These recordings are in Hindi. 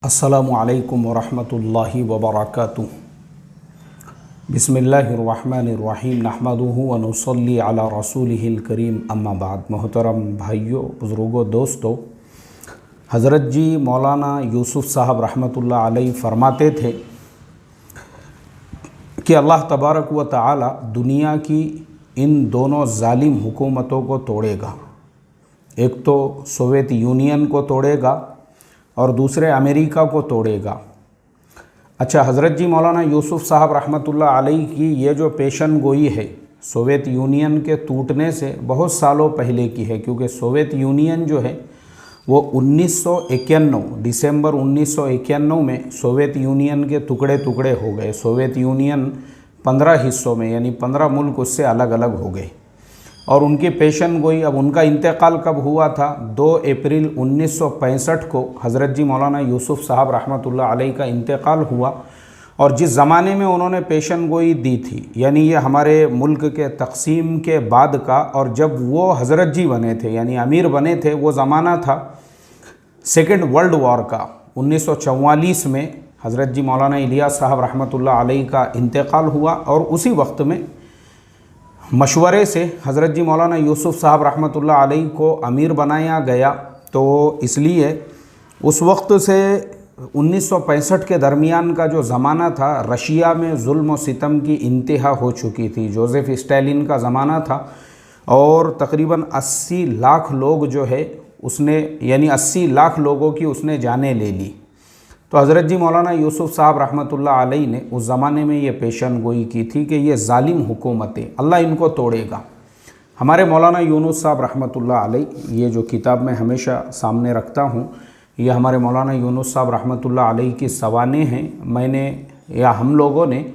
अस्सलामु अलैकुम वरहमतुल्लाहि वबरकातुहू। बिस्मिल्लाहिर्रहमानिर्रहीम नहमदुहु व नुसल्ली अला रसूलिहिल करीम अम्मा बाद। मोहतरम भाइयों, बुज़ुर्गों, दोस्तों, हज़रत जी मौलाना यूसुफ़ साहब रहमतुल्लाह अलैह फरमाते थे कि अल्लाह तबारक व तआला दुनिया की इन दोनों ज़ालिम हुकूमतों को तोड़ेगा। एक तो सोवियत यूनियन को तोड़ेगा और दूसरे अमेरिका को तोड़ेगा। अच्छा, हज़रत जी मौलाना यूसुफ़ साहब रहमतुल्लाह अलैह की ये जो पेशन गोई है सोवियत यूनियन के टूटने से बहुत सालों पहले की है, क्योंकि सोवियत यूनियन जो है वो 1991 दिसंबर 1991 में सोवियत यूनियन के टुकड़े टुकड़े हो गए। सोवियत यूनियन 15 हिस्सों में यानी 15 मुल्क उससे अलग अलग हो गए और उनकी पेशन गोई। अब उनका इंतकाल कब हुआ था? 2 अप्रैल 1965 को हज़रत जी मौलाना यूसुफ़ साहब रहमतुल्लाह अलैह का इंतकाल हुआ। और जिस ज़माने में उन्होंने पेशन गोई दी थी, यानी ये हमारे मुल्क के तक़सीम के बाद का, और जब वो हज़रत जी बने थे यानी अमीर बने थे, वो ज़माना था सेकेंड वर्ल्ड वॉर का। 1944 में हज़रत जी मौलाना इलियास साहब रहमतुल्लाह अलैह का इंतकाल हुआ और उसी वक्त में मशवरे से हज़रत जी मौलाना यूसुफ़ साहब रहमतुल्लाह अलैह को अमीर बनाया गया। तो इसलिए उस वक्त से 1965 के दरमियान का जो ज़माना था, रशिया में जुल्म व सितम की इंतहा हो चुकी थी। जोसेफ स्टालिन का ज़माना था और तकरीबन 80 लाख लोग जो है उसने यानी 80 लाख लोगों की उसने जानें ले ली। तो हज़रत जी मौलाना यूसुफ़ साहब रहमतुल्लाह अलैह ने उस ज़माने में ये पेशन गोई की थी कि ये ज़ालिम हुकूमतें अल्लाह इनको तोड़ेगा। हमारे मौलाना यूनुस साहब रहमतुल्लाह अलैह, ये जो किताब मैं हमेशा सामने रखता हूँ, ये हमारे मौलाना यूनुस साहब रहमतुल्लाह अलैह की सवानें हैं। मैंने या हम लोगों ने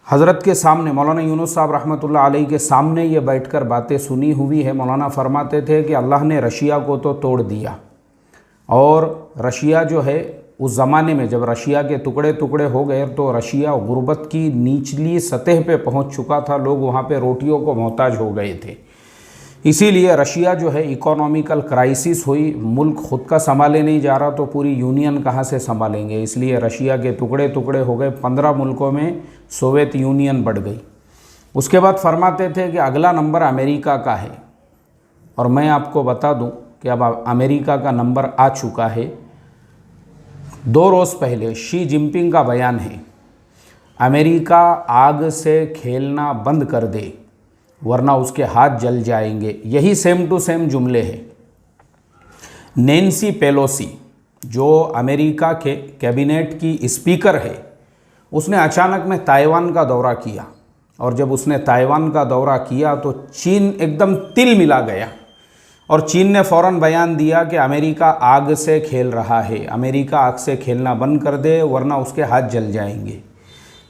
हज़रत के सामने, मौलाना यूनुस साहब रहमतुल्लाह अलैह के सामने ये बैठकर बातें सुनी हुई है। मौलाना फरमाते थे कि अल्लाह ने रशिया को तो तोड़ दिया, और रशिया जो है उस ज़माने में जब रशिया के टुकड़े टुकड़े हो गए तो रशिया गुर्बत की निचली सतह पे पहुंच चुका था। लोग वहाँ पे रोटियों को मोहताज हो गए थे। इसीलिए रशिया जो है इकोनॉमिकल क्राइसिस हुई, मुल्क ख़ुद का संभाले नहीं जा रहा तो पूरी यूनियन कहाँ से संभालेंगे। इसलिए रशिया के टुकड़े टुकड़े हो गए, 15 मुल्कों में सोवियत यूनियन बढ़ गई। उसके बाद फरमाते थे कि अगला नंबर अमेरिका का है, और मैं आपको बता दूँ कि अब अमेरिका का नंबर आ चुका है। 2 रोज़ पहले शी जिनपिंग का बयान है, अमेरिका आग से खेलना बंद कर दे वरना उसके हाथ जल जाएंगे। यही सेम टू सेम जुमले हैं। नैन्सी पेलोसी जो अमेरिका के कैबिनेट की स्पीकर है, उसने अचानक में ताइवान का दौरा किया, और जब उसने ताइवान का दौरा किया तो चीन एकदम तिल मिला गया और चीन ने फ़ौरन बयान दिया कि अमेरिका आग से खेल रहा है, अमेरिका आग से खेलना बंद कर दे वरना उसके हाथ जल जाएंगे।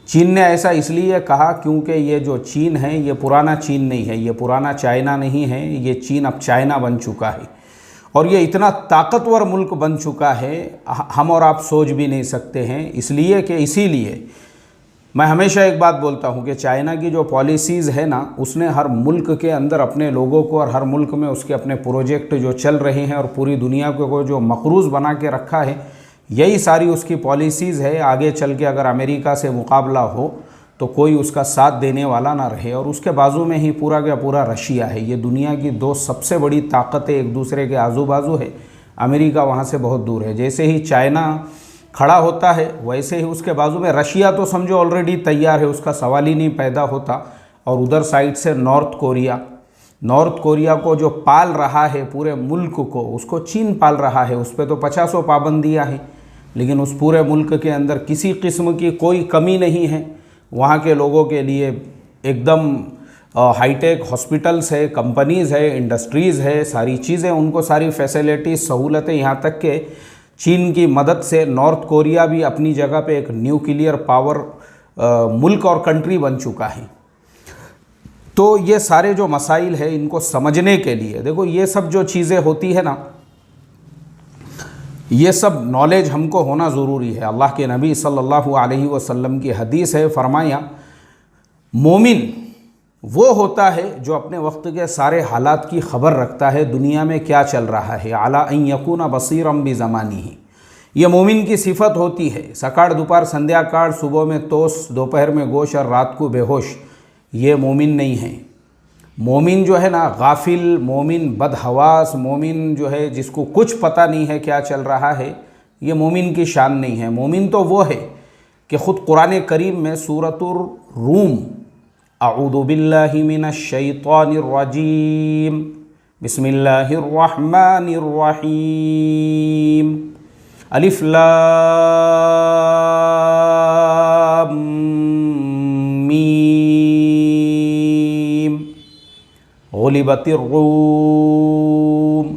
चीन ने ऐसा इसलिए कहा क्योंकि ये जो चीन है ये पुराना चीन नहीं है, ये पुराना चाइना नहीं है, ये चीन अब चाइना बन चुका है और ये इतना ताकतवर मुल्क बन चुका है हम और आप सोच भी नहीं सकते हैं। इसीलिए मैं हमेशा एक बात बोलता हूँ कि चाइना की जो पॉलिसीज़ है ना, उसने हर मुल्क के अंदर अपने लोगों को और हर मुल्क में उसके अपने प्रोजेक्ट जो चल रहे हैं और पूरी दुनिया को जो मकरूज़ बना के रखा है, यही सारी उसकी पॉलिसीज़ है। आगे चल के अगर अमेरिका से मुकाबला हो तो कोई उसका साथ देने वाला ना रहे। और उसके बाजू में ही पूरा का पूरा रशिया है। ये दुनिया की 2 सबसे बड़ी ताकतें एक दूसरे के आजू बाजू है। अमेरिका वहाँ से बहुत दूर है। जैसे ही चाइना खड़ा होता है वैसे ही उसके बाजू में रशिया तो समझो ऑलरेडी तैयार है, उसका सवाल ही नहीं पैदा होता। और उधर साइड से नॉर्थ कोरिया को जो पाल रहा है पूरे मुल्क को, उसको चीन पाल रहा है। उस पर तो 50 पाबंदियाँ हैं, लेकिन उस पूरे मुल्क के अंदर किसी किस्म की कोई कमी नहीं है। वहाँ के लोगों के लिए एकदम हाईटेक हॉस्पिटल्स है, कंपनीज़ है, इंडस्ट्रीज़ है, सारी चीज़ें, उनको सारी फैसिलिटीज़ सहूलतें, यहाँ तक के चीन की मदद से नॉर्थ कोरिया भी अपनी जगह पे एक न्यूक्लियर पावर मुल्क और कंट्री बन चुका है। तो ये सारे जो मसाइल है इनको समझने के लिए, देखो ये सब जो चीज़ें होती है ना, ये सब नॉलेज हमको होना ज़रूरी है। अल्लाह के नबी सल्लल्लाहु अलैहि वसल्लम की हदीस है, फरमाया मोमिन वो होता है जो अपने वक्त के सारे हालात की ख़बर रखता है, दुनिया में क्या चल रहा है। अला अन यकूना बसीरम बि ज़मानिही, ये मोमिन की सिफत होती है। सकाळ दुपार संध्याकाळ, सुबह में तोस, दोपहर में गोश और रात को बेहोश, ये मोमिन नहीं है। मोमिन जो है ना गाफिल, मोमिन बदहवास, मोमिन जो है जिसको कुछ पता नहीं है क्या चल रहा है, ये मोमिन की शान नहीं है। मोमिन तो वो है कि ख़ुद कुरान करीम में सूरतुर रूम, अऊज़ु बिल्लाहि मिनश शैतानिर रजीम, बिस्मिल्लाहिर रहमानिर रहीम, अलिफ लाम मीम, गुलिबतिर रूम।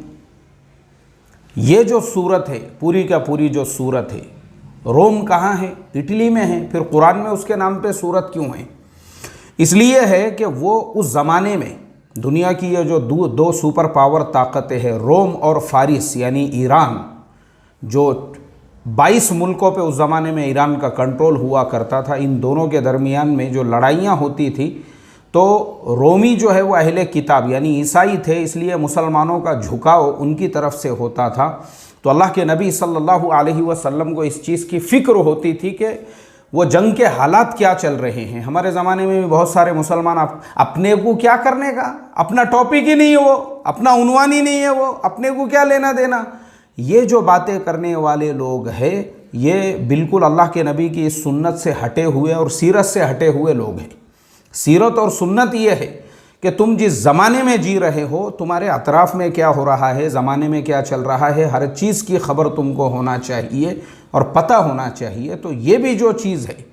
ये जो सूरत है, पूरी का पूरी जो सूरत है, रोम कहाँ है? इटली में है। फिर कुरान में उसके नाम पे सूरत क्यों है? इसलिए है कि वो उस ज़माने में दुनिया की ये जो दो सुपर पावर ताकतें हैं, रोम और फारिस यानी ईरान, जो 22 मुल्कों पे उस ज़माने में ईरान का कंट्रोल हुआ करता था, इन दोनों के दरमियान में जो लड़ाइयाँ होती थी, तो रोमी जो है वो अहले किताब यानी ईसाई थे, इसलिए मुसलमानों का झुकाव उनकी तरफ से होता था। तो अल्लाह के नबी सल्लल्लाहु अलैहि वसल्लम को इस चीज़ की फ़िक्र होती थी कि वो जंग के हालात क्या चल रहे हैं। हमारे ज़माने में भी बहुत सारे मुसलमान अपने को क्या करने का, अपना टॉपिक ही नहीं है वो, अपना उन्वान ही नहीं है वो, अपने को क्या लेना देना, ये जो बातें करने वाले लोग हैं, ये बिल्कुल अल्लाह के नबी की इस सुन्नत से हटे हुए और सीरत से हटे हुए लोग हैं। सीरत और सुन्नत ये है कि तुम जिस ज़माने में जी रहे हो, तुम्हारे अतराफ़ में क्या हो रहा है, ज़माने में क्या चल रहा है, हर चीज़ की खबर तुमको होना चाहिए और पता होना चाहिए। तो ये भी जो चीज़ है,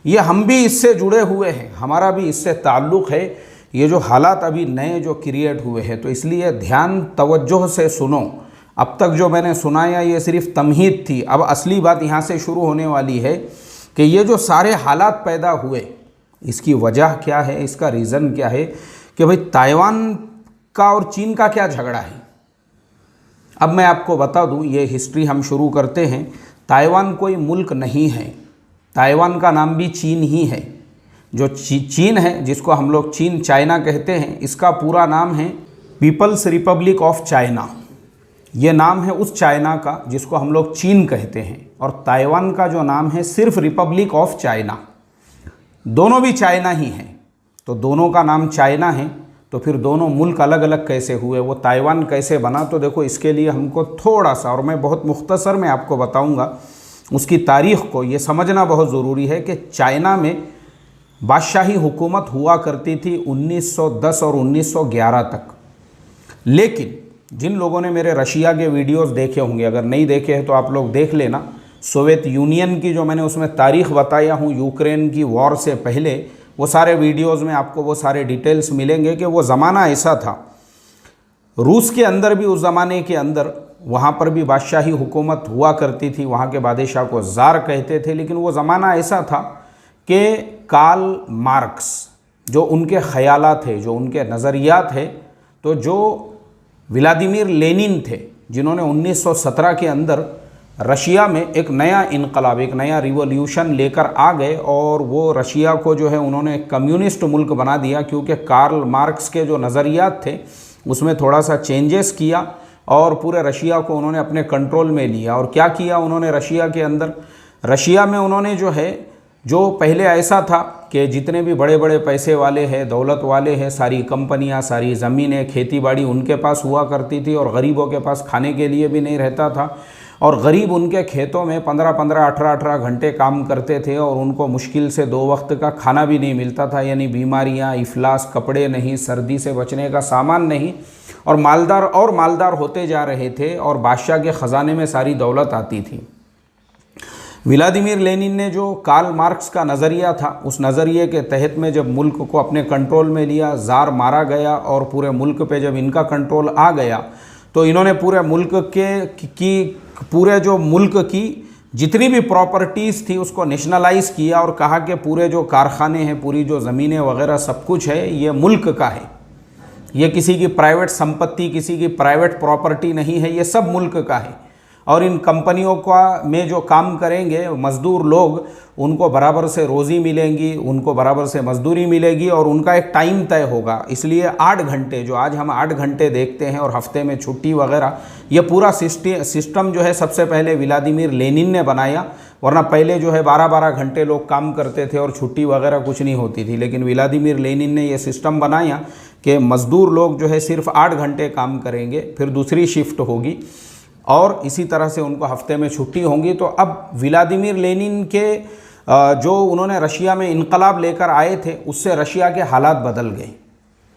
ये हम भी इससे जुड़े हुए हैं, हमारा भी इससे ताल्लुक़ है। ये जो हालात अभी नए जो क्रिएट हुए हैं, तो इसलिए ध्यान तवज्जो से सुनो। अब तक जो मैंने सुनाया ये सिर्फ तमहीद थी। अब असली बात यहाँ से शुरू होने वाली है कि ये जो सारे हालात पैदा हुए, इसकी वजह क्या है, इसका रीज़न क्या है कि भाई ताइवान का और चीन का क्या झगड़ा है। अब मैं आपको बता दूं, ये हिस्ट्री हम शुरू करते हैं। ताइवान कोई मुल्क नहीं है, ताइवान का नाम भी चीन ही है। जो चीन है, जिसको हम लोग चीन चाइना कहते हैं, इसका पूरा नाम है पीपल्स रिपब्लिक ऑफ चाइना। ये नाम है उस चाइना का जिसको हम लोग चीन कहते हैं, और ताइवान का जो नाम है सिर्फ रिपब्लिक ऑफ चाइना। दोनों भी चाइना ही हैं, तो दोनों का नाम चाइना है। तो फिर दोनों मुल्क अलग अलग कैसे हुए, वो ताइवान कैसे बना? तो देखो, इसके लिए हमको थोड़ा सा, और मैं बहुत मुख्तसर में आपको बताऊंगा उसकी तारीख़ को। ये समझना बहुत ज़रूरी है कि चाइना में बादशाही हुकूमत हुआ करती थी 1910 और 1911 तक। लेकिन जिन लोगों ने मेरे रशिया के वीडियोस देखे होंगे, अगर नहीं देखे हैं तो आप लोग देख लेना। सोवियत यूनियन की जो मैंने उसमें तारीख़ बताया हूँ, यूक्रेन की वॉर से पहले, वो सारे वीडियोस में आपको वो सारे डिटेल्स मिलेंगे कि वो ज़माना ऐसा था। रूस के अंदर भी उस ज़माने के अंदर वहाँ पर भी बादशाही हुकूमत हुआ करती थी, वहाँ के बादशाह को ज़ार कहते थे। लेकिन वो ज़माना ऐसा था कि कार्ल मार्क्स जो उनके ख़यालात थे, जो उनके नज़रियात थे, तो जो व्लादिमीर लेनिन थे, जिन्होंने 1917 के अंदर रशिया में एक नया इनकलाब, एक नया रिवॉल्यूशन लेकर आ गए, और वो रशिया को जो है उन्होंने एक कम्युनिस्ट मुल्क बना दिया। क्योंकि कार्ल मार्क्स के जो नज़रियात थे उसमें थोड़ा सा चेंजेस किया और पूरे रशिया को उन्होंने अपने कंट्रोल में लिया। और क्या किया उन्होंने रशिया के अंदर? रशिया में उन्होंने जो है, जो पहले ऐसा था कि जितने भी बड़े बड़े पैसे वाले हैं, दौलत वाले हैं, सारी कंपनियां, सारी ज़मीनें, खेती बाड़ी उनके पास हुआ करती थी, और गरीबों के पास खाने के लिए भी नहीं रहता था। और गरीब उनके खेतों में 15-15, 18-18 घंटे काम करते थे, और उनको मुश्किल से 2 वक्त का खाना भी नहीं मिलता था। यानी बीमारियां, इफलास, कपड़े नहीं, सर्दी से बचने का सामान नहीं, और मालदार होते जा रहे थे, और बादशाह के ख़जाने में सारी दौलत आती थी। व्लादिमीर लेनिन ने जो कार्ल मार्क्स का नज़रिया था, उस नज़रिए के तहत में जब मुल्क को अपने कंट्रोल में लिया, ज़ार मारा गया, और पूरे मुल्क पे जब इनका कंट्रोल आ गया, तो इन्होंने पूरे मुल्क पूरे जो मुल्क की जितनी भी प्रॉपर्टीज़ थी उसको नेशनलाइज़ किया, और कहा कि पूरे जो कारखाने हैं, पूरी जो ज़मीनें वगैरह सब कुछ है, ये मुल्क का है, ये किसी की प्राइवेट संपत्ति, किसी की प्राइवेट प्रॉपर्टी नहीं है, ये सब मुल्क का है। और इन कंपनियों का में जो काम करेंगे मज़दूर लोग, उनको बराबर से रोज़ी मिलेंगी, उनको बराबर से मजदूरी मिलेगी और उनका एक टाइम तय होगा। इसलिए 8 घंटे, जो आज हम 8 घंटे देखते हैं और हफ्ते में छुट्टी वगैरह, ये पूरा सिस्टम जो है सबसे पहले व्लादिमीर लेनिन ने बनाया। वरना पहले जो है 12-12 घंटे लोग काम करते थे और छुट्टी वगैरह कुछ नहीं होती थी। लेकिन व्लादिमीर लेनिन ने ये सिस्टम बनाया कि मज़दूर लोग जो है सिर्फ 8 घंटे काम करेंगे, फिर दूसरी शिफ्ट होगी और इसी तरह से उनको हफ्ते में छुट्टी होंगी। तो अब व्लादिमीर लेनिन के जो उन्होंने रशिया में इनकलाब लेकर आए थे, उससे रशिया के हालात बदल गए।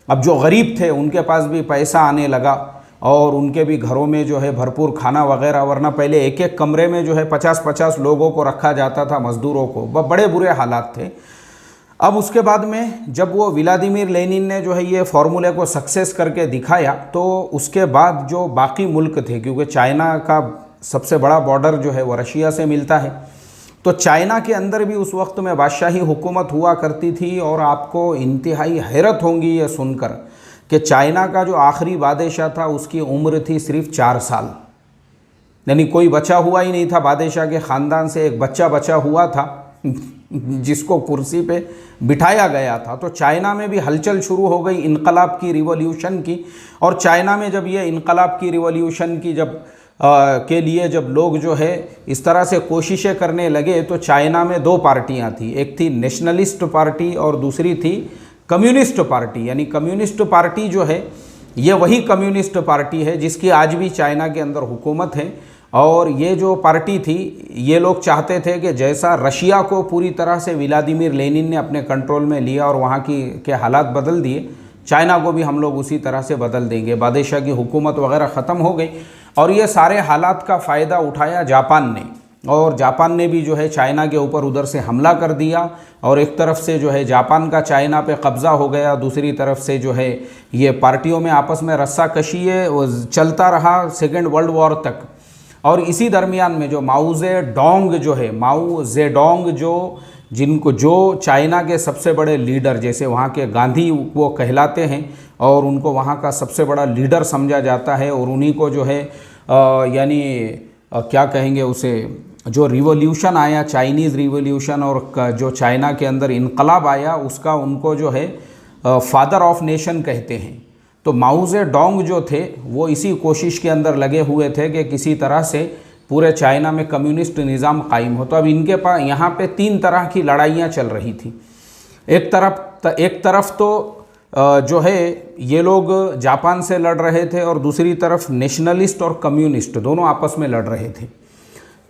अब जो गरीब थे उनके पास भी पैसा आने लगा और उनके भी घरों में जो है भरपूर खाना वगैरह, वरना पहले एक एक कमरे में जो है 50-50 लोगों को रखा जाता था, मज़दूरों को, बड़े बुरे हालात थे। अब उसके बाद में जब वो व्लादिमीर लेनिन ने जो है ये फार्मूले को सक्सेस करके दिखाया, तो उसके बाद जो बाकी मुल्क थे, क्योंकि चाइना का सबसे बड़ा बॉर्डर जो है वो रशिया से मिलता है, तो चाइना के अंदर भी उस वक्त में बादशाही हुकूमत हुआ करती थी। और आपको इंतहाई हैरत होंगी ये सुनकर कि चाइना का जो आखिरी बादशाह था उसकी उम्र थी सिर्फ 4 साल, यानी कोई बचा हुआ ही नहीं था बादशाह के ख़ानदान से, एक बच्चा बचा हुआ था जिसको कुर्सी पे बिठाया गया था। तो चाइना में भी हलचल शुरू हो गई इनकलाब की, रिवॉल्यूशन की। और चाइना में जब ये इनकलाब की, रिवॉल्यूशन की के लिए जब लोग जो है इस तरह से कोशिशें करने लगे, तो चाइना में 2 पार्टियां थी, एक थी नेशनलिस्ट पार्टी और दूसरी थी कम्युनिस्ट पार्टी। यानी कम्युनिस्ट पार्टी जो है ये वही कम्युनिस्ट पार्टी है जिसकी आज भी चाइना के अंदर हुकूमत है। और ये जो पार्टी थी, ये लोग चाहते थे कि जैसा रशिया को पूरी तरह से व्लादिमीर लेनिन ने अपने कंट्रोल में लिया और वहाँ के हालात बदल दिए, चाइना को भी हम लोग उसी तरह से बदल देंगे। बादशाह की हुकूमत वगैरह ख़त्म हो गई और ये सारे हालात का फ़ायदा उठाया जापान ने, और जापान ने भी जो है चाइना के ऊपर उधर से हमला कर दिया। और एक तरफ से जो है जापान का चाइना पे कब्ज़ा हो गया, दूसरी तरफ से जो है ये पार्टियों में आपस में रस्साकशी चलता रहा सेकेंड वर्ल्ड वॉर तक। और इसी दरमियान में जो माओ जेडोंग जो है, माओ जेडोंग जो चाइना के सबसे बड़े लीडर, जैसे वहाँ के गांधी वो कहलाते हैं और उनको वहाँ का सबसे बड़ा लीडर समझा जाता है। और उन्हीं को जो है यानी क्या कहेंगे उसे, जो रिवॉल्यूशन आया, चाइनीज़ रिवॉल्यूशन, और जो चाइना के अंदर इनकलाब आया, उसका उनको जो है फादर ऑफ नेशन कहते हैं। तो माओ जेडोंग जो थे वो इसी कोशिश के अंदर लगे हुए थे कि किसी तरह से पूरे चाइना में कम्युनिस्ट निज़ाम कायम हो। तो अब इनके पास यहाँ पे 3 तरह की लड़ाइयाँ चल रही थी। एक तरफ तो जो है ये लोग जापान से लड़ रहे थे और दूसरी तरफ नेशनलिस्ट और कम्युनिस्ट दोनों आपस में लड़ रहे थे।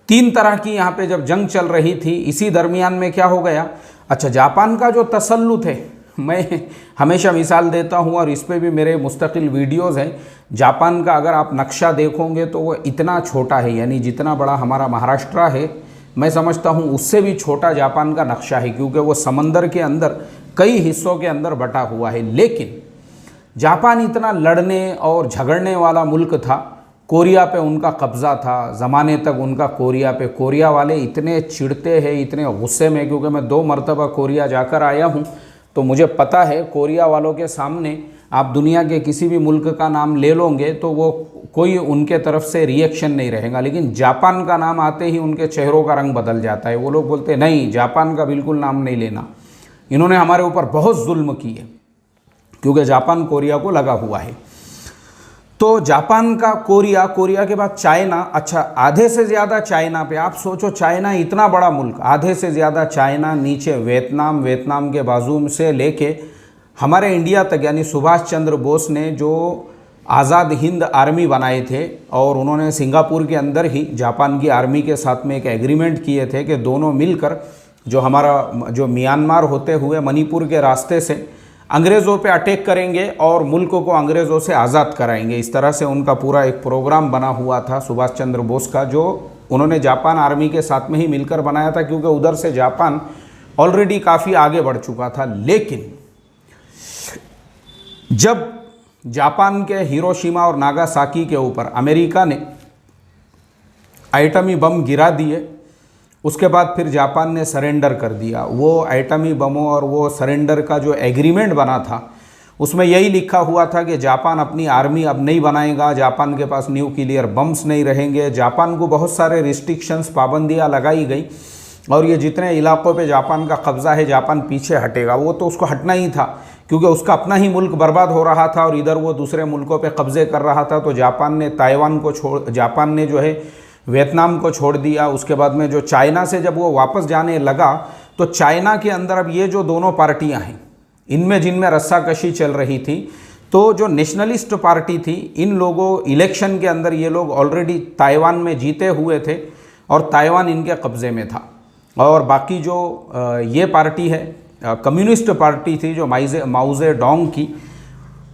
3 तरह की यहाँ पे जब जंग चल रही थी, इसी दरमियान में क्या हो गया, अच्छा जापान का जो तसल्लुत है, मैं हमेशा मिसाल देता हूँ और इस पे भी मेरे मुस्तकिल वीडियोज़ हैं। जापान का अगर आप नक्शा देखोगे तो वो इतना छोटा है, यानी जितना बड़ा हमारा महाराष्ट्र है, मैं समझता हूँ उससे भी छोटा जापान का नक्शा है, क्योंकि वो समंदर के अंदर कई हिस्सों के अंदर बटा हुआ है। लेकिन जापान इतना लड़ने और झगड़ने वाला मुल्क था, कोरिया पे उनका कब्ज़ा था, ज़माने तक उनका कोरिया पे, कोरिया वाले इतने चिढ़ते हैं, इतने गुस्से में, क्योंकि मैं 2 मरतबा कोरिया जाकर आया हूँ, तो मुझे पता है कोरिया वालों के सामने आप दुनिया के किसी भी मुल्क का नाम ले लोगे तो वो कोई उनके तरफ से रिएक्शन नहीं रहेगा। लेकिन जापान का नाम आते ही उनके चेहरों का रंग बदल जाता है। वो लोग बोलते नहीं, जापान का बिल्कुल नाम नहीं लेना, इन्होंने हमारे ऊपर बहुत जुल्म किए, क्योंकि जापान कोरिया को लगा हुआ है। तो जापान का कोरिया के बाद चाइना, अच्छा आधे से ज़्यादा चाइना पे, आप सोचो चाइना इतना बड़ा मुल्क, आधे से ज़्यादा चाइना, नीचे वियतनाम के बाजू से लेके हमारे इंडिया तक, यानी सुभाष चंद्र बोस ने जो आज़ाद हिंद आर्मी बनाए थे और उन्होंने सिंगापुर के अंदर ही जापान की आर्मी के साथ में एक एग्रीमेंट किए थे कि दोनों मिलकर जो हमारा जो म्यांमार होते हुए मणिपुर के रास्ते से अंग्रेज़ों पे अटैक करेंगे और मुल्क को अंग्रेज़ों से आज़ाद कराएंगे। इस तरह से उनका पूरा एक प्रोग्राम बना हुआ था सुभाष चंद्र बोस का, जो उन्होंने जापान आर्मी के साथ में ही मिलकर बनाया था, क्योंकि उधर से जापान ऑलरेडी काफ़ी आगे बढ़ चुका था। लेकिन जब जापान के हिरोशिमा और नागासाकी के ऊपर अमेरिका ने एटमी बम गिरा दिए, उसके बाद फिर जापान ने सरेंडर कर दिया। वो एटमी बमों और वो सरेंडर का जो एग्रीमेंट बना था उसमें यही लिखा हुआ था कि जापान अपनी आर्मी अब नहीं बनाएगा, जापान के पास न्यूक्लियर बम्स नहीं रहेंगे, जापान को बहुत सारे रिस्ट्रिक्शंस, पाबंदियाँ लगाई गई और ये जितने इलाकों पे जापान का कब्ज़ा है जापान पीछे हटेगा। वो तो उसको हटना ही था क्योंकि उसका अपना ही मुल्क बर्बाद हो रहा था और इधर वो दूसरे मुल्कों पे कब्ज़े कर रहा था। तो जापान ने ताइवान को जापान ने जो है वियतनाम को छोड़ दिया। उसके बाद में जो चाइना से जब वो वापस जाने लगा तो चाइना के अंदर अब ये जो दोनों पार्टियां हैं इनमें जिनमें रस्साकशी चल रही थी, तो जो नेशनलिस्ट पार्टी थी इन लोगों इलेक्शन के अंदर ये लोग ऑलरेडी ताइवान में जीते हुए थे और ताइवान इनके कब्ज़े में था। और बाकी जो ये पार्टी है कम्युनिस्ट पार्टी थी जो माओ जेडोंग की,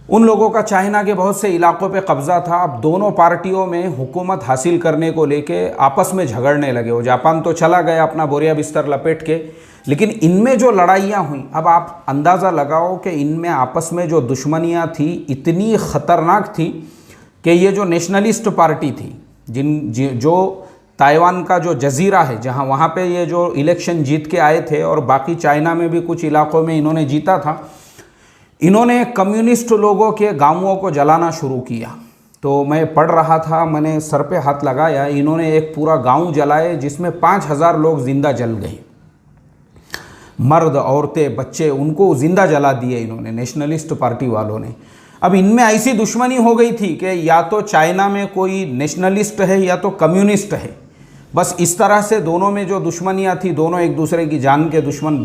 उन लोगों का चाइना के बहुत से इलाकों पे कब्ज़ा था। अब दोनों पार्टियों में हुकूमत हासिल करने को लेके आपस में झगड़ने लगे। वो जापान तो चला गया अपना बोरिया बिस्तर लपेट के, लेकिन इनमें जो लड़ाइयाँ हुई, अब आप अंदाज़ा लगाओ कि इनमें आपस में जो दुश्मनियाँ थी इतनी ख़तरनाक थी कि ये जो नेशनलिस्ट पार्टी थी जो ताइवान का जो जजीरा है जहाँ वहाँ पे ये जो इलेक्शन जीत के आए थे और बाकी चाइना में भी कुछ इलाकों में इन्होंने जीता था, इन्होंने कम्युनिस्ट लोगों के गांवों को जलाना शुरू किया। तो मैं पढ़ रहा था, मैंने सर पे हाथ लगाया, इन्होंने एक पूरा गांव जलाए जिसमें 5000 लोग जिंदा जल गए, मर्द औरतें बच्चे, उनको जिंदा जला दिए इन्होंने, नेशनलिस्ट पार्टी वालों ने। अब इनमें ऐसी दुश्मनी हो गई थी कि या तो चाइना में कोई नेशनलिस्ट है या तो कम्युनिस्ट है, बस इस तरह से दोनों में जो दुश्मनियाँ थी दोनों एक दूसरे की जान के दुश्मन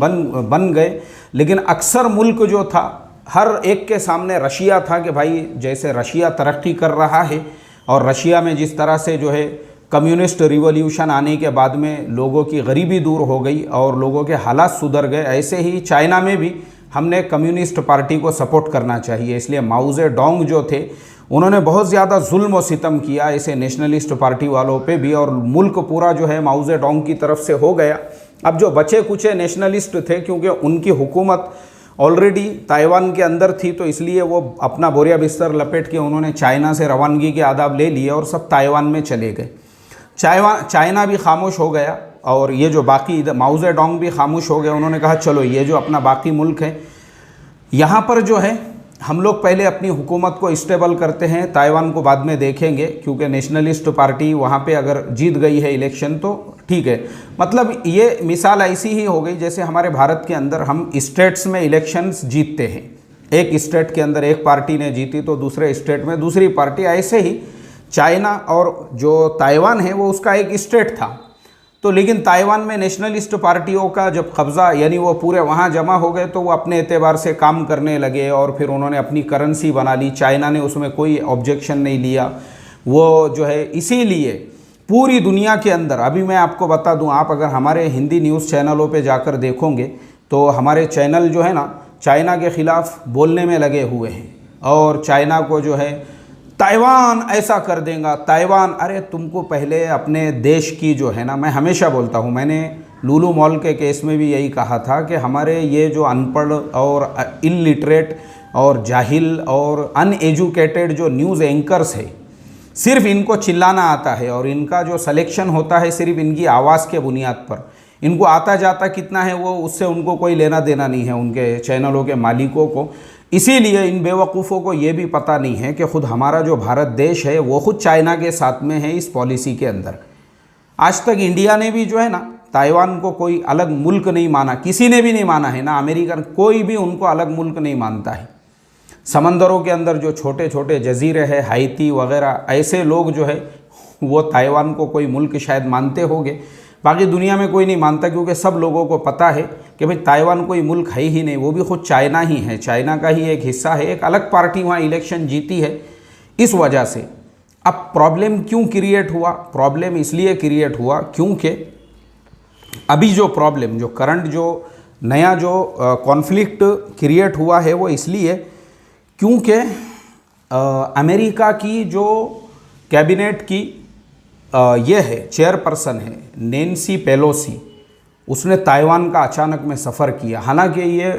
बन गए। लेकिन अक्सर मुल्क जो था हर एक के सामने रशिया था कि भाई जैसे रशिया तरक्की कर रहा है और रशिया में जिस तरह से जो है कम्युनिस्ट रिवॉल्यूशन आने के बाद में लोगों की गरीबी दूर हो गई और लोगों के हालात सुधर गए, ऐसे ही चाइना में भी हमने कम्युनिस्ट पार्टी को सपोर्ट करना चाहिए। इसलिए माओ जेडोंग जो थे उन्होंने बहुत ज़्यादा जुल्म और सितम किया ऐसे नेशनलिस्ट पार्टी वालों पे भी, और मुल्क पूरा जो है माओ जेडोंग की तरफ से हो गया। अब जो बचे कुचे नेशनलिस्ट थे, क्योंकि उनकी हुकूमत ऑलरेडी ताइवान के अंदर थी, तो इसलिए वो अपना बोरिया बिस्तर लपेट के उन्होंने चाइना से रवानगी के आदाब ले लिए और सब ताइवान में चले गए। चाइना भी खामोश हो गया और ये जो बाकी माओ जेडोंग भी खामोश हो गए। उन्होंने कहा चलो ये जो अपना बाकी मुल्क है यहाँ पर जो है हम लोग पहले अपनी हुकूमत को स्टेबल करते हैं, ताइवान को बाद में देखेंगे, क्योंकि नेशनलिस्ट पार्टी वहाँ पे अगर जीत गई है इलेक्शन तो ठीक है। मतलब ये मिसाल ऐसी ही हो गई जैसे हमारे भारत के अंदर हम स्टेट्स में इलेक्शंस जीतते हैं, एक स्टेट के अंदर एक पार्टी ने जीती तो दूसरे स्टेट में दूसरी पार्टी, ऐसे ही चाइना और जो ताइवान है वो उसका एक स्टेट था। तो लेकिन ताइवान में नेशनलिस्ट पार्टियों का जब कब्ज़ा यानी वो पूरे वहाँ जमा हो गए तो वो अपने एतबार से काम करने लगे और फिर उन्होंने अपनी करेंसी बना ली। चाइना ने उसमें कोई ऑब्जेक्शन नहीं लिया। वो जो है इसीलिए पूरी दुनिया के अंदर, अभी मैं आपको बता दूं, आप अगर हमारे हिंदी न्यूज़ चैनलों पे जाकर देखोगे तो हमारे चैनल जो है ना चाइना के ख़िलाफ़ बोलने में लगे हुए हैं और चाइना को जो है ताइवान ऐसा कर देगा, ताइवान, अरे तुमको पहले अपने देश की जो है ना, मैं हमेशा बोलता हूँ, मैंने लुलु मॉल के केस में भी यही कहा था कि हमारे ये जो अनपढ़ और इलिटरेट और जाहिल और अनएजुकेटेड जो न्यूज़ एंकर्स है, सिर्फ इनको चिल्लाना आता है और इनका जो सिलेक्शन होता है सिर्फ इनकी आवाज़ के बुनियाद पर, इनको आता जाता कितना है वो उससे उनको कोई लेना देना नहीं है उनके चैनलों के मालिकों को। इसीलिए इन बेवकूफ़ों को ये भी पता नहीं है कि ख़ुद हमारा जो भारत देश है वो ख़ुद चाइना के साथ में है इस पॉलिसी के अंदर। आज तक इंडिया ने भी जो है ना ताइवान को कोई अलग मुल्क नहीं माना, किसी ने भी नहीं माना है ना, अमेरिकन कोई भी उनको अलग मुल्क नहीं मानता है। समंदरों के अंदर जो छोटे छोटे जजीरे हैं, हाइती वगैरह, ऐसे लोग जो है वो ताइवान को कोई मुल्क शायद मानते होंगे, बाकी दुनिया में कोई नहीं मानता, क्योंकि सब लोगों को पता है कि भाई ताइवान कोई मुल्क है ही नहीं, वो भी खुद चाइना ही है, चाइना का ही एक हिस्सा है। एक अलग पार्टी वहाँ इलेक्शन जीती है इस वजह से। अब प्रॉब्लम क्यों क्रिएट हुआ? प्रॉब्लम इसलिए क्रिएट हुआ क्योंकि अभी जो प्रॉब्लम, जो करंट जो नया जो कॉन्फ्लिक्ट क्रिएट हुआ है वो इसलिए क्योंकि अमेरिका की जो कैबिनेट की ये है चेयरपर्सन है नैन्सी पेलोसी, उसने ताइवान का अचानक में सफ़र किया। हालांकि ये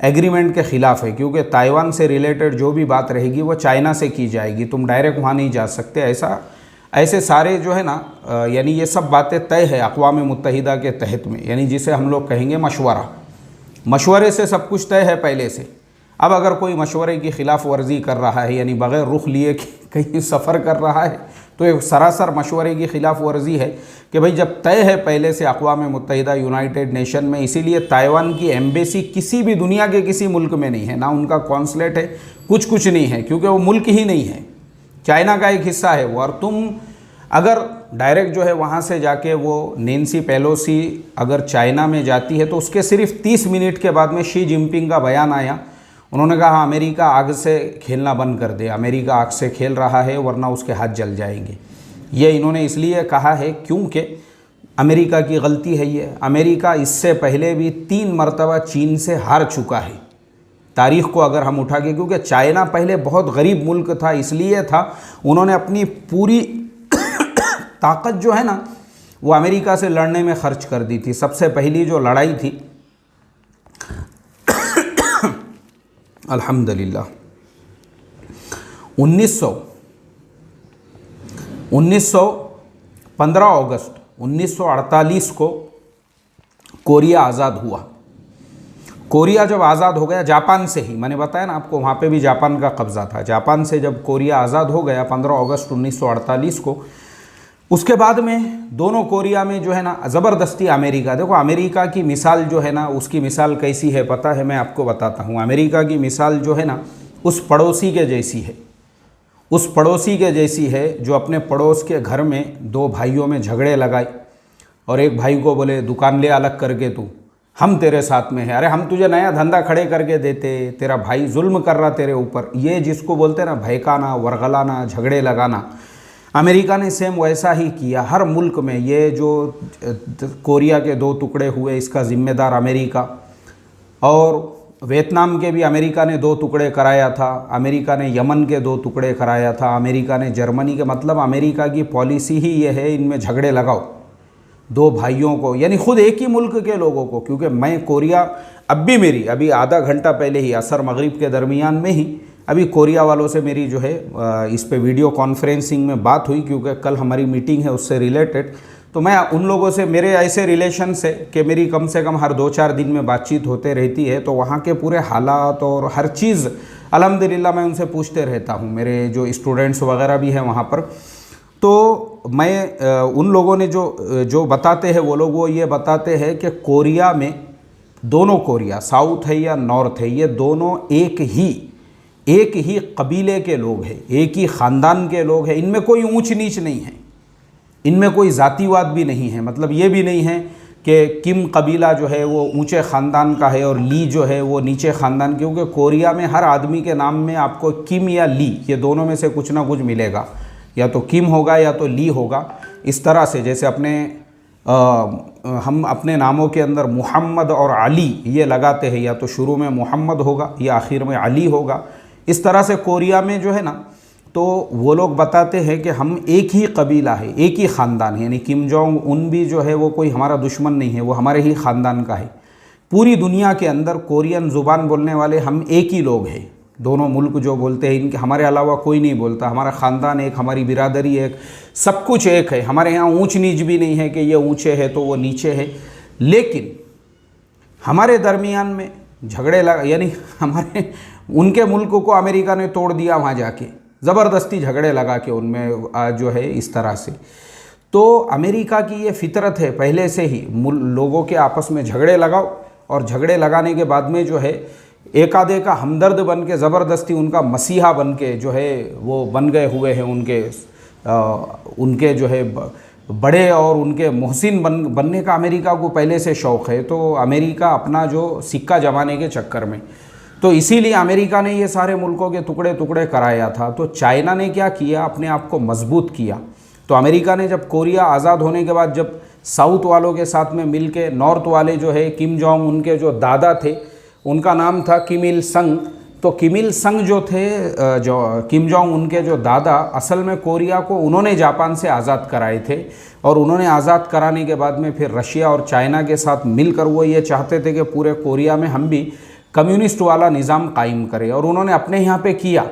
एग्रीमेंट के ख़िलाफ़ है, क्योंकि ताइवान से रिलेटेड जो भी बात रहेगी वो चाइना से की जाएगी, तुम डायरेक्ट वहाँ नहीं जा सकते, ऐसे सारे जो है ना, यानी ये सब बातें तय है अक़वाम मुत्तहिदा के तहत में, यानी जिसे हम लोग कहेंगे मशवरे से सब कुछ तय है पहले से। अब अगर कोई मशवरे की खिलाफ वर्जी कर रहा है, यानी बग़ैर रुख लिए कहीं सफ़र कर रहा है, तो एक सरासर मशवरे की खिलाफ वर्जी है कि भाई जब तय है पहले से अक़वाम मुत्तहिदा यूनाइटेड नेशन में, इसीलिए ताइवान की एम्बेसी किसी भी दुनिया के किसी मुल्क में नहीं है, ना उनका कॉन्सुलेट है, कुछ नहीं है, क्योंकि वो मुल्क ही नहीं है, चाइना का एक हिस्सा है वो। और तुम अगर डायरेक्ट जो है वहाँ से जाके वो नैन्सी पेलोसी अगर चाइना में जाती है तो उसके सिर्फ 30 मिनट के बाद में शी जिनपिंग का बयान आया। उन्होंने कहा अमेरिका आग से खेलना बंद कर दे, अमेरिका आग से खेल रहा है वरना उसके हाथ जल जाएंगे। ये इन्होंने इसलिए कहा है क्योंकि अमेरिका की गलती है ये। अमेरिका इससे पहले भी 3 मरतबा चीन से हार चुका है तारीख़ को अगर हम उठा के, क्योंकि चाइना पहले बहुत गरीब मुल्क था, इसलिए था उन्होंने अपनी पूरी ताकत जो है ना वो अमेरिका से लड़ने में खर्च कर दी थी। सबसे पहली जो लड़ाई थी अल्हम्दुलिल्लाह 15 अगस्त 1948 को कोरिया आज़ाद हुआ। कोरिया जब आज़ाद हो गया जापान से ही, मैंने बताया ना आपको वहाँ पे भी जापान का कब्ज़ा था, जापान से जब कोरिया आज़ाद हो गया 15 अगस्त 1948 को, उसके बाद में दोनों कोरिया में जो है ना ज़बरदस्ती अमेरिका, देखो अमेरिका की मिसाल जो है ना, उसकी मिसाल कैसी है पता है, मैं आपको बताता हूँ। अमेरिका की मिसाल जो है ना उस पड़ोसी के जैसी है, उस पड़ोसी के जैसी है जो अपने पड़ोस के घर में 2 भाइयों में झगड़े लगाए और एक भाई को बोले दुकान ले अलग करके तू, हम तेरे साथ में है, अरे हम तुझे नया धंधा खड़े करके देते, तेरा भाई जुल्म कर रहा तेरे ऊपर। ये जिसको बोलते हैं ना भयकाना, वरगलाना, झगड़े लगाना, अमेरिका ने सेम वैसा ही किया हर मुल्क में। ये जो कोरिया के 2 टुकड़े हुए इसका ज़िम्मेदार अमेरिका, और वियतनाम के भी अमेरिका ने 2 टुकड़े कराया था, अमेरिका ने यमन के 2 टुकड़े कराया था, अमेरिका ने जर्मनी के, मतलब अमेरिका की पॉलिसी ही ये है इनमें झगड़े लगाओ 2 भाइयों को, यानी खुद एक ही मुल्क के लोगों को। क्योंकि मैं कोरिया अभी आधा घंटा पहले ही असर मगरिब के दरमियान में ही अभी कोरिया वालों से मेरी जो है इस पे वीडियो कॉन्फ्रेंसिंग में बात हुई, क्योंकि कल हमारी मीटिंग है उससे रिलेटेड। तो मैं उन लोगों से, मेरे ऐसे रिलेशन से कि मेरी कम से कम हर 2-4 दिन में बातचीत होते रहती है, तो वहाँ के पूरे हालात और हर चीज़ अल्हम्दुलिल्लाह मैं उनसे पूछते रहता हूँ। मेरे जो स्टूडेंट्स वगैरह भी हैं वहाँ पर, तो मैं उन लोगों ने जो बताते हैं वो लोग वो ये बताते हैं कि कोरिया में, दोनों कोरिया साउथ है या नॉर्थ है, ये दोनों एक ही कबीले के लोग हैं, एक ही ख़ानदान के लोग हैं। इनमें कोई ऊंच नीच नहीं है, इनमें कोई जातिवाद भी नहीं है। मतलब ये भी नहीं है कि किम कबीला जो है वो ऊंचे ख़ानदान का है और ली जो है वो नीचे ख़ानदान, क्योंकि कोरिया में हर आदमी के नाम में आपको किम या ली, ये दोनों में से कुछ ना कुछ मिलेगा, या तो किम होगा या तो ली होगा। इस तरह से जैसे हम अपने नामों के अंदर मोहम्मद और अली ये लगाते हैं, या तो शुरू में मोहम्मद होगा या आखिर में अली होगा। इस तरह से कोरिया में जो है ना, तो वो लोग बताते हैं कि हम एक ही कबीला है, एक ही ख़ानदान है, यानी किम जोंग उन भी जो है वो कोई हमारा दुश्मन नहीं है, वो हमारे ही ख़ानदान का है। पूरी दुनिया के अंदर कोरियन ज़ुबान बोलने वाले हम एक ही लोग हैं, दोनों मुल्क जो बोलते हैं इनके, हमारे अलावा कोई नहीं बोलता। हमारा ख़ानदान एक, हमारी बिरादरी एक, सब कुछ एक है। हमारे यहाँ ऊंच नीच भी नहीं है कि ये ऊंचे है तो वो नीचे है। लेकिन हमारे दरमियान में झगड़े यानी हमारे उनके मुल्क को अमेरिका ने तोड़ दिया, वहाँ जाके ज़बरदस्ती झगड़े लगा के उनमें जो है इस तरह से। तो अमेरिका की ये फितरत है पहले से ही, लोगों के आपस में झगड़े लगाओ, और झगड़े लगाने के बाद में जो है एक आधे का हमदर्द बन के ज़बरदस्ती उनका मसीहा बन के जो है वो बन गए हुए हैं। उनके जो है बड़े और उनके मोहसिन बनने का अमेरिका को पहले से शौक़ है। तो अमेरिका अपना जो सिक्का जमाने के चक्कर में, तो इसीलिए अमेरिका ने ये सारे मुल्कों के टुकड़े टुकड़े कराया था। तो चाइना ने क्या किया, अपने आप को मजबूत किया। तो अमेरिका ने जब कोरिया आज़ाद होने के बाद जब साउथ वालों के साथ में मिल के, नॉर्थ वाले जो है किम जोंग उनके जो दादा थे उनका नाम था किम इल संग, तो किम इल संग जो थे, जो किम जोंग उनके जो दादा, असल में कोरिया को उन्होंने जापान से आज़ाद कराए थे। और उन्होंने आज़ाद कराने के बाद में फिर रशिया और चाइना के साथ मिलकर वो ये चाहते थे कि पूरे कोरिया में हम भी कम्युनिस्ट वाला निज़ाम कायम करें, और उन्होंने अपने यहाँ पे किया।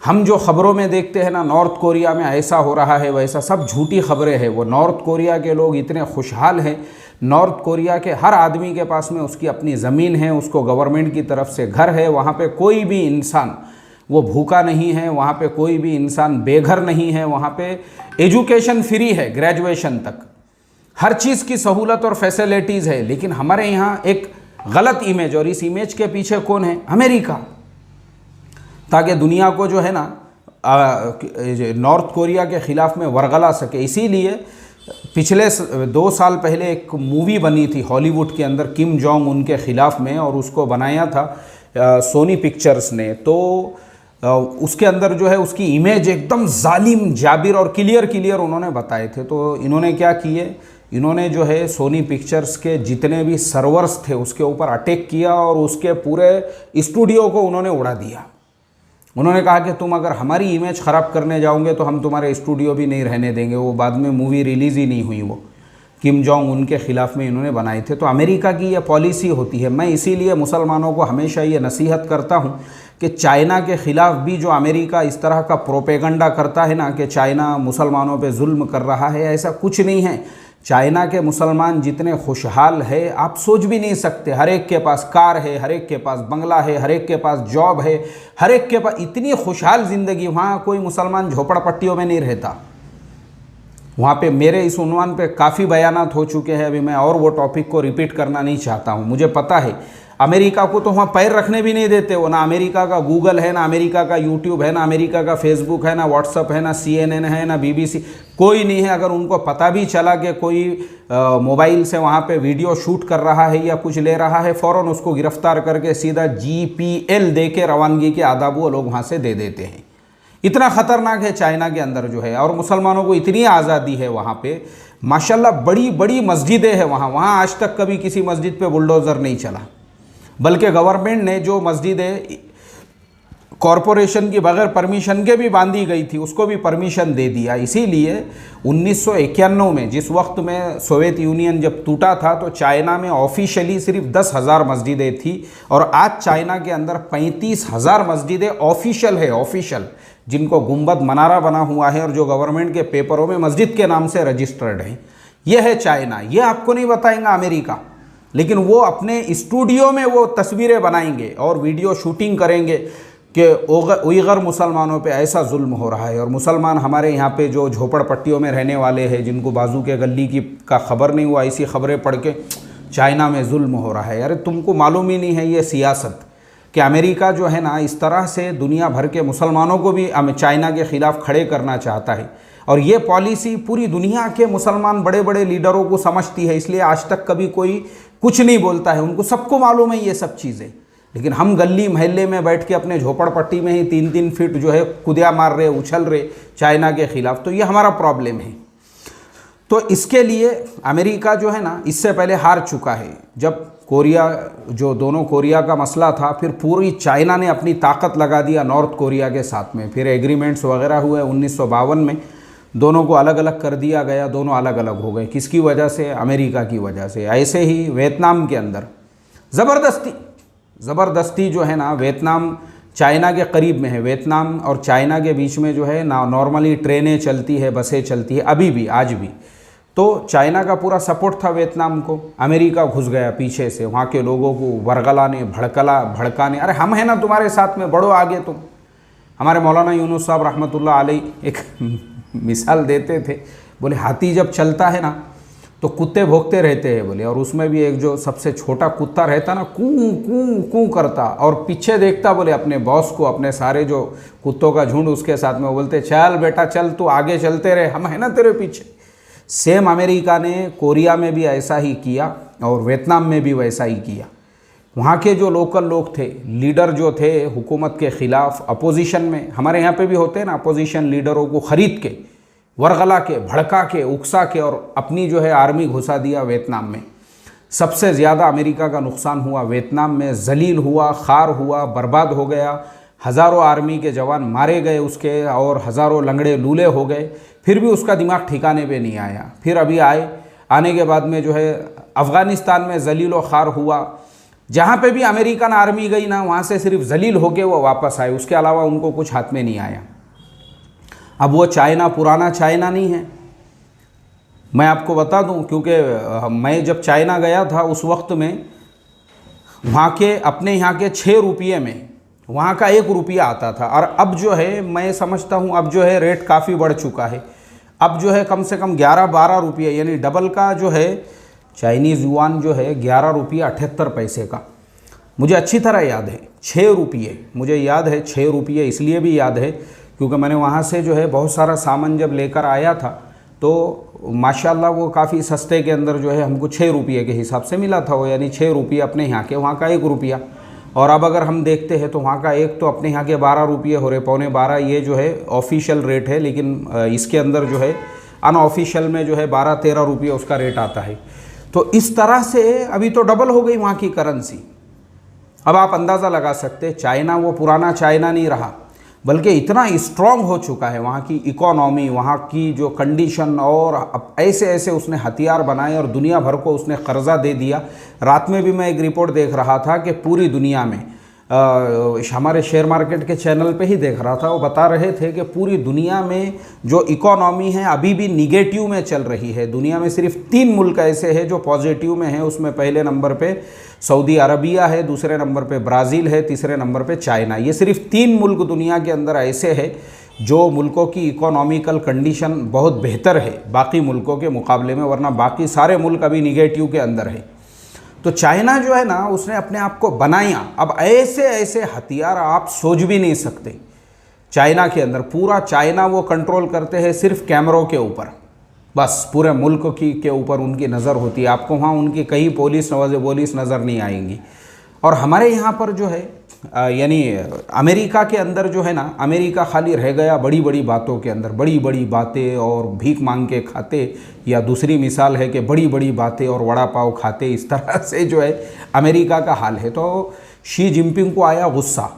हम जो ख़बरों में देखते हैं ना, नॉर्थ कोरिया में ऐसा हो रहा है वैसा, सब झूठी खबरें हैं। वो नॉर्थ कोरिया के लोग इतने खुशहाल हैं, नॉर्थ कोरिया के हर आदमी के पास में उसकी अपनी ज़मीन है, उसको गवर्नमेंट की तरफ से घर है, वहाँ पे कोई भी इंसान वो भूखा नहीं है, वहाँ पे कोई भी इंसान बेघर नहीं है, वहाँ पे एजुकेशन फ्री है ग्रेजुएशन तक, हर चीज़ की सहूलत और फैसिलिटीज़ है। लेकिन हमारे यहाँ एक गलत इमेज, और इस इमेज के पीछे कौन है? अमेरिका, ताकि दुनिया को जो है ना नॉर्थ कोरिया के ख़िलाफ़ में वरगला सके। इसीलिए पिछले 2 साल पहले एक मूवी बनी थी हॉलीवुड के अंदर किम जोंग उनके ख़िलाफ़ में, और उसको बनाया था सोनी पिक्चर्स ने। तो उसके अंदर जो है उसकी इमेज एकदम जालिम, जाबिर और क्लियर उन्होंने बताए थे। तो इन्होंने क्या किए, इन्होंने जो है सोनी पिक्चर्स के जितने भी सर्वर्स थे उसके ऊपर अटैक किया और उसके पूरे स्टूडियो को उन्होंने उड़ा दिया। उन्होंने कहा कि तुम अगर हमारी इमेज ख़राब करने जाओगे तो हम तुम्हारे स्टूडियो भी नहीं रहने देंगे। वो बाद में मूवी रिलीज़ ही नहीं हुई, वो किम जोंग उनके ख़िलाफ़ में इन्होंने बनाए थे। तो अमेरिका की ये पॉलिसी होती है। मैं इसीलिए मुसलमानों को हमेशा ये नसीहत करता हूँ कि चाइना के ख़िलाफ़ भी जो अमेरिका इस तरह का प्रोपेगंडा करता है ना कि चाइना मुसलमानों पे जुल्म कर रहा है, ऐसा कुछ नहीं है। चाइना के मुसलमान जितने खुशहाल है आप सोच भी नहीं सकते। हर एक के पास कार है, हर एक के पास बंगला है, हर एक के पास जॉब है, हर एक के पास इतनी खुशहाल ज़िंदगी। वहाँ कोई मुसलमान झोपड़पट्टियों में नहीं रहता। वहाँ पे मेरे इस उन्वान पे काफ़ी बयानात हो चुके हैं, अभी मैं और वो टॉपिक को रिपीट करना नहीं चाहता हूँ। मुझे पता है अमेरिका को तो वहाँ पैर रखने भी नहीं देते वो। ना अमेरिका का गूगल है, ना अमेरिका का यूट्यूब है, ना अमेरिका का फेसबुक है, ना व्हाट्सअप है, ना CNN है, ना BBC, कोई नहीं है। अगर उनको पता भी चला कि कोई मोबाइल से वहाँ पे वीडियो शूट कर रहा है या कुछ ले रहा है, फ़ौरन उसको गिरफ्तार करके सीधा GPL दे के रवानगी के आदाब वो लोग वहाँ से दे देते हैं। इतना ख़तरनाक है चाइना के अंदर जो है। और मुसलमानों को इतनी आज़ादी है वहाँ पे, माशाल्लाह बड़ी बड़ी मस्जिदें हैं वहाँ आज तक कभी किसी मस्जिद पे बुलडोज़र नहीं चला। बल्कि गवर्नमेंट ने जो मस्जिदें कॉरपोरेशन की बगैर परमिशन के भी बांधी गई थी उसको भी परमिशन दे दिया। इसीलिए 1991 में जिस वक्त में सोवियत यूनियन जब टूटा था तो चाइना में ऑफिशियली सिर्फ 10,000 मस्जिदें थी, और आज चाइना के अंदर 35,000 मस्जिदें ऑफिशियल है, ऑफिशियल, जिनको गुंबद मनारा बना हुआ है और जो गवर्नमेंट के पेपरों में मस्जिद के नाम से रजिस्टर्ड है। यह है चाइना। ये आपको नहीं बताएंगा अमेरिका, लेकिन वो अपने स्टूडियो में वो तस्वीरें बनाएंगे और वीडियो शूटिंग करेंगे कि उइगर मुसलमानों पे ऐसा जुल्म हो रहा है। और मुसलमान हमारे यहाँ पे जो झोपड़पट्टियों में रहने वाले हैं, जिनको बाजू के गली की का ख़बर नहीं हुआ, ऐसी ख़बरें पढ़ के चाइना में जुल्म हो रहा है। अरे तुमको मालूम ही नहीं है ये सियासत कि अमेरिका जो है ना इस तरह से दुनिया भर के मुसलमानों को भी चाइना के ख़िलाफ़ खड़े करना चाहता है। और ये पॉलिसी पूरी दुनिया के मुसलमान बड़े बड़े लीडरों को समझती है, इसलिए आज तक कभी कोई कुछ नहीं बोलता है। उनको सबको मालूम है ये सब चीज़ें। लेकिन हम गली महल्ले में बैठ के अपने झोपड़पट्टी में ही 3-3 फीट जो है कुदिया मार रहे, उछल रहे चाइना के ख़िलाफ़। तो ये हमारा प्रॉब्लम है। तो इसके लिए अमेरिका जो है ना इससे पहले हार चुका है। जब कोरिया जो दोनों कोरिया का मसला था, फिर पूरी चाइना ने अपनी ताकत लगा दिया नॉर्थ कोरिया के साथ में। फिर एग्रीमेंट्स वगैरह हुए 1952 में, दोनों को अलग अलग कर दिया गया, दोनों अलग अलग हो गए। किसकी वजह से? अमेरिका की वजह से। ऐसे ही वियतनाम के अंदर ज़बरदस्ती जो है ना, वियतनाम चाइना के करीब में है। वियतनाम और चाइना के बीच में जो है ना नॉर्मली ट्रेनें चलती है, बसें चलती है, अभी भी, आज भी। तो चाइना का पूरा सपोर्ट था वियतनाम को। अमेरिका घुस गया पीछे से, वहाँ के लोगों को वरगलाने, भड़काने। अरे हम हैं ना तुम्हारे साथ में, बढ़ो आगे तुम। हमारे मौलाना यूनुस साहब रहमतुल्लाह अलैह एक मिसाल देते थे, बोले हाथी जब चलता है ना तो कुत्ते भौंकते रहते हैं बोले, और उसमें भी एक जो सबसे छोटा कुत्ता रहता ना, कूं कूं कूं करता और पीछे देखता बोले अपने बॉस को, अपने सारे जो कुत्तों का झुंड उसके साथ में। वो बोलते चल बेटा चल, तू आगे चलते रहे, हम है ना तेरे पीछे। सेम अमेरिका ने कोरिया में भी ऐसा ही किया और वियतनाम में भी वैसा ही किया। वहाँ के जो लोकल लोग थे, लीडर जो थे हुकूमत के ख़िलाफ़ अपोजिशन में, हमारे यहाँ पे भी होते हैं ना अपोजिशन लीडरों को ख़रीद के, वरगला के, भड़का के, उकसा के और अपनी जो है आर्मी घुसा दिया वियतनाम में। सबसे ज़्यादा अमेरिका का नुकसान हुआ वियतनाम में, जलील हुआ, खार हुआ, बर्बाद हो गया। हज़ारों आर्मी के जवान मारे गए उसके, और हज़ारों लंगड़े लूले हो गए। फिर भी उसका दिमाग ठिकाने पे नहीं आया। फिर अभी आने के बाद में जो है अफ़गानिस्तान में जलील व खार हुआ। जहाँ पे भी अमेरिकन आर्मी गई ना, वहाँ से सिर्फ जलील होके वो वापस आए, उसके अलावा उनको कुछ हाथ में नहीं आया। अब वो चाइना पुराना चाइना नहीं है। मैं आपको बता दूं, क्योंकि मैं जब चाइना गया था उस वक्त में वहाँ के अपने यहाँ के 6 रुपये में वहाँ का 1 रुपया आता था। और अब जो है मैं समझता हूँ अब जो है रेट काफ़ी बढ़ चुका है। अब जो है कम से कम 11-12 रुपये, यानी डबल का जो है चाइनीज़ युआन जो है 11 रुपये 78 पैसे का। मुझे अच्छी तरह याद है 6 रुपये, मुझे याद है 6 रुपये इसलिए भी याद है क्योंकि मैंने वहाँ से जो है बहुत सारा सामान जब लेकर आया था तो माशाल्लाह वो काफ़ी सस्ते के अंदर जो है हमको 6 रुपये के हिसाब से मिला था वो, यानी 6 रुपये अपने यहाँ के, वहाँ का 1 रुपया। और अब अगर हम देखते हैं तो वहाँ का एक तो अपने यहाँ के 12 रुपये हो रहे, 12.25 ये जो है ऑफिशियल रेट है, लेकिन इसके अंदर जो है अनऑफिशियल में जो है 12-13 रुपये उसका रेट आता है। तो इस तरह से अभी तो डबल हो गई वहाँ की करेंसी। अब आप अंदाज़ा लगा सकते चाइना वो पुराना चाइना नहीं रहा, बल्कि इतना स्ट्रॉन्ग हो चुका है वहाँ की इकोनॉमी, वहाँ की जो कंडीशन, और अब ऐसे ऐसे उसने हथियार बनाए और दुनिया भर को उसने कर्जा दे दिया। रात में भी मैं एक रिपोर्ट देख रहा था कि पूरी दुनिया में हमारे शेयर मार्केट के चैनल पे ही देख रहा था, वो बता रहे थे कि पूरी दुनिया में जो इकोनॉमी है अभी भी निगेटिव में चल रही है। दुनिया में सिर्फ 3 मुल्क ऐसे हैं जो पॉजिटिव में हैं, उसमें पहले नंबर पे सऊदी अरबिया है, दूसरे नंबर पे ब्राज़ील है, तीसरे नंबर पे चाइना। ये सिर्फ 3 मुल्क दुनिया के अंदर ऐसे हैं जो मुल्कों की इकोनॉमिकल कंडीशन बहुत बेहतर है बाकी मुल्कों के मुकाबले में, वरना बाकी सारे मुल्क अभी निगेटिव के अंदर है। तो चाइना जो है ना उसने अपने आप को बनाया। अब ऐसे ऐसे हथियार आप सोच भी नहीं सकते चाइना के अंदर। पूरा चाइना वो कंट्रोल करते हैं सिर्फ कैमरों के ऊपर, बस पूरे मुल्क के ऊपर उनकी नज़र होती है। आपको वहाँ उनकी कहीं पुलिस नज़र नहीं आएंगी। और हमारे यहाँ पर जो है यानी अमेरिका के अंदर जो है ना, अमेरिका खाली रह गया बड़ी बड़ी बातों के अंदर, बड़ी बड़ी बातें और भीख मांग के खाते, या दूसरी मिसाल है कि बड़ी बड़ी बातें और वड़ा पाव खाते। इस तरह से जो है अमेरिका का हाल है। तो शी जिनपिंग को आया गुस्सा,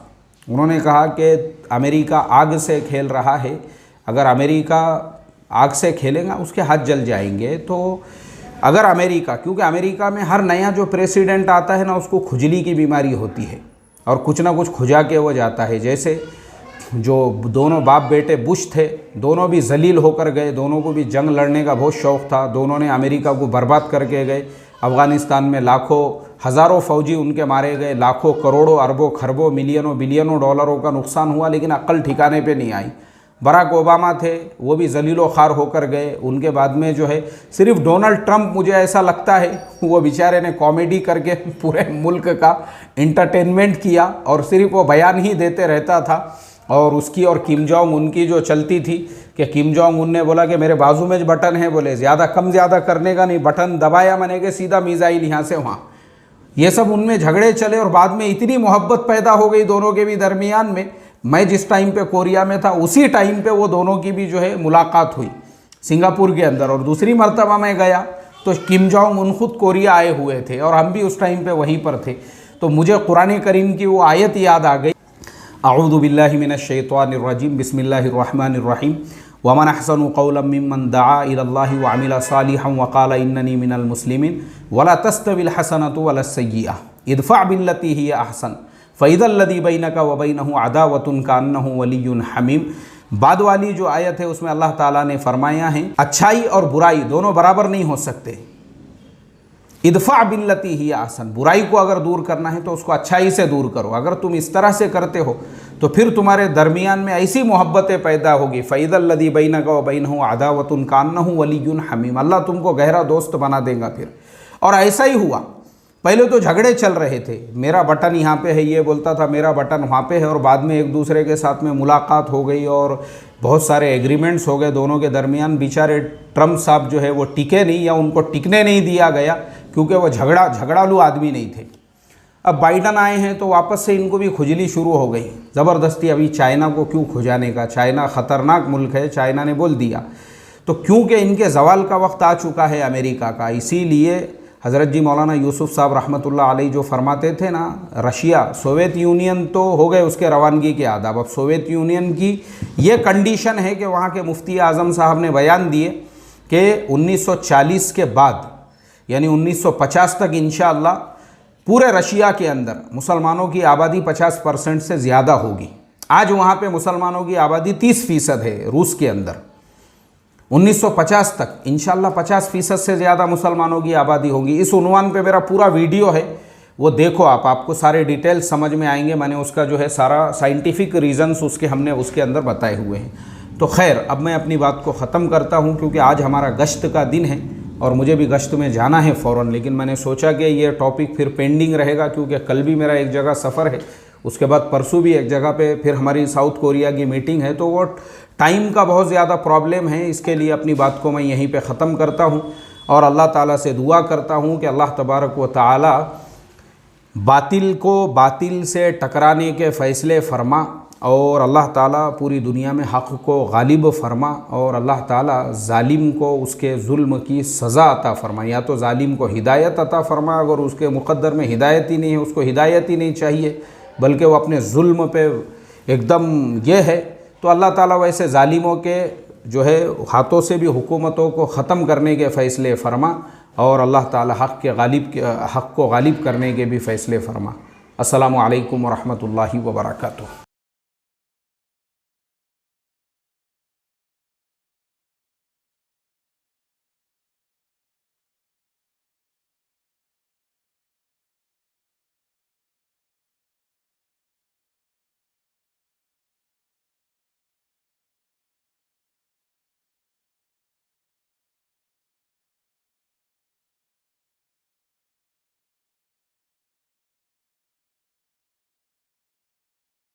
उन्होंने कहा कि अमेरिका आग से खेल रहा है, अगर अमेरिका आग से खेलेगा उसके हाथ जल जाएंगे। तो अगर अमेरिका, क्योंकि अमेरिका में हर नया जो प्रेसिडेंट आता है ना उसको खुजली की बीमारी होती है और कुछ ना कुछ खुजा के वो जाता है। जैसे जो दोनों बाप बेटे बुश थे, दोनों भी जलील होकर गए, दोनों को भी जंग लड़ने का बहुत शौक़ था, दोनों ने अमेरिका को बर्बाद करके गए। अफ़गानिस्तान में लाखों हज़ारों फ़ौजी उनके मारे गए, लाखों करोड़ों अरबों खरबों मिलियनों बिलियनों डॉलरों का नुकसान हुआ, लेकिन अक्ल ठिकाने पे नहीं आई। बराक ओबामा थे, वो भी जलीलो खार होकर गए। उनके बाद में जो है सिर्फ डोनाल्ड ट्रंप, मुझे ऐसा लगता है वो बेचारे ने कॉमेडी करके पूरे मुल्क का इंटरटेनमेंट किया और सिर्फ वो बयान ही देते रहता था। और उसकी और किम जोंग उन की जो चलती थी कि किम जोंग उन ने बोला कि मेरे बाजू में जो बटन है, बोले ज़्यादा कम ज़्यादा करने का नहीं, बटन दबाया मैंने कि सीधा मिसाइल यहाँ से वहाँ। ये सब उनमें झगड़े चले और बाद में इतनी मोहब्बत पैदा हो गई दोनों के भी दरमियान में। मैं जिस टाइम पे कोरिया में था उसी टाइम पे वो दोनों की भी जो है मुलाकात हुई सिंगापुर के अंदर। और दूसरी मर्तबा मैं गया तो किम जोंग उन खुद कोरिया आए हुए थे और हम भी उस टाइम पे वहीं पर थे। तो मुझे कुरान करीम की वो आयत याद आ गई, अऊज़ु बिल्लाहि मिनश शैतानिर रजीम, बिस्मिल्लाहिर रहमानिर रहीम, वमन अहसनु क़ौलन मिम्मन दआ इलल्लाहि व अमिला सालिहन व क़ाला इन्ननी मिनल मुस्लिमीन वला तस्तविल हसनतु वलस सय्यिअह इदफ़अ बिल्लती हिय अहसन फ़इज़ल्लज़ी बैनका व बैनहु अदावतुन कान्नहु वलियुन हमीम। बाद वाली जो आयत है उसमें अल्लाह ताला ने फरमाया है अच्छाई और बुराई दोनों बराबर नहीं हो सकते। इदफ़ा बिल्लती ही आसन, बुराई को अगर दूर करना है तो उसको अच्छाई से दूर करो। अगर तुम इस तरह से करते हो तो फिर तुम्हारे दरमियान में ऐसी मोहब्बतें पैदा होगी। फ़इज़ल्लज़ी बैनका व बैनहु अदावतुन कान्नहु वलियुन हमीम, अल्लाह तुमको गहरा दोस्त बना देगा फिर। और ऐसा ही हुआ। पहले तो झगड़े चल रहे थे, मेरा बटन यहाँ पे है, ये बोलता था मेरा बटन वहाँ पे है, और बाद में एक दूसरे के साथ में मुलाकात हो गई और बहुत सारे एग्रीमेंट्स हो गए दोनों के दरमियान। बेचारे ट्रम्प साहब जो है वो टिके नहीं, या उनको टिकने नहीं दिया गया क्योंकि वो झगड़ालू आदमी नहीं थे। अब बाइडन आए हैं तो वापस से इनको भी खुजली शुरू हो गई ज़बरदस्ती। अभी चाइना को क्यों खुजाने का, चाइना ख़तरनाक मुल्क है, चाइना ने बोल दिया। तो क्योंकि इनके जवाल का वक्त आ चुका है अमेरिका का, इसीलिए हज़रत जी मौलाना यूसुफ साहब रहमतुल्लाह अलैह जो फरमाते थे ना, रशिया सोवियत यूनियन तो हो गए उसके रवानगी के आदाब। अब सोवियत यूनियन की ये कंडीशन है कि वहाँ के मुफ्ती आज़म साहब ने बयान दिए कि 1940 के बाद यानी 1950 तक इंशाअल्लाह पूरे रशिया के अंदर मुसलमानों की आबादी 50% से ज़्यादा होगी। आज वहाँ पे मुसलमानों की आबादी 30% है रूस के अंदर। 1950 तक इंशाल्लाह 50% से ज़्यादा मुसलमानों की आबादी होगी। इस उन्वान पे मेरा पूरा वीडियो है, वो देखो आपको सारे डिटेल्स समझ में आएंगे। मैंने उसका जो है सारा साइंटिफिक रीज़न्स हमने उसके अंदर बताए हुए हैं। तो खैर, अब मैं अपनी बात को ख़त्म करता हूँ, क्योंकि आज हमारा गश्त का दिन है और मुझे भी गश्त में जाना है फ़ौरन। लेकिन मैंने सोचा कि ये टॉपिक फिर पेंडिंग रहेगा, क्योंकि कल भी मेरा एक जगह सफ़र है, उसके बाद परसों भी एक जगह पे फिर हमारी साउथ कोरिया की मीटिंग है। तो वो टाइम का बहुत ज़्यादा प्रॉब्लम है। इसके लिए अपनी बात को मैं यहीं पे ख़त्म करता हूँ और अल्लाह ताला से दुआ करता हूँ कि अल्लाह तबारक व ताला बातिल को बातिल से टकराने के फ़ैसले फ़रमा और अल्लाह ताला पूरी दुनिया में हक़ को गालिब फ़रमा और अल्लाह ताला ज़ालिम को उसके ज़ुल्म की सज़ा अता फ़रमा। या तो ज़ालिम को हिदायत अता फ़रमा, अगर उसके मुक़द्दर में हिदायत ही नहीं है, उसको हिदायत ही नहीं चाहिए, बल्कि वो अपने जुल्म पे एकदम ये है, तो अल्लाह ताला वैसे ज़ालिमों के जो है हाथों से भी हुकूमतों को ख़त्म करने के फ़ैसले फ़रमा और अल्लाह ताला हक़ को गालिब करने के भी फ़ैसले फ़रमा। अस्सलामु अलैकुम व रहमतुल्लाहि व बरकातुहू।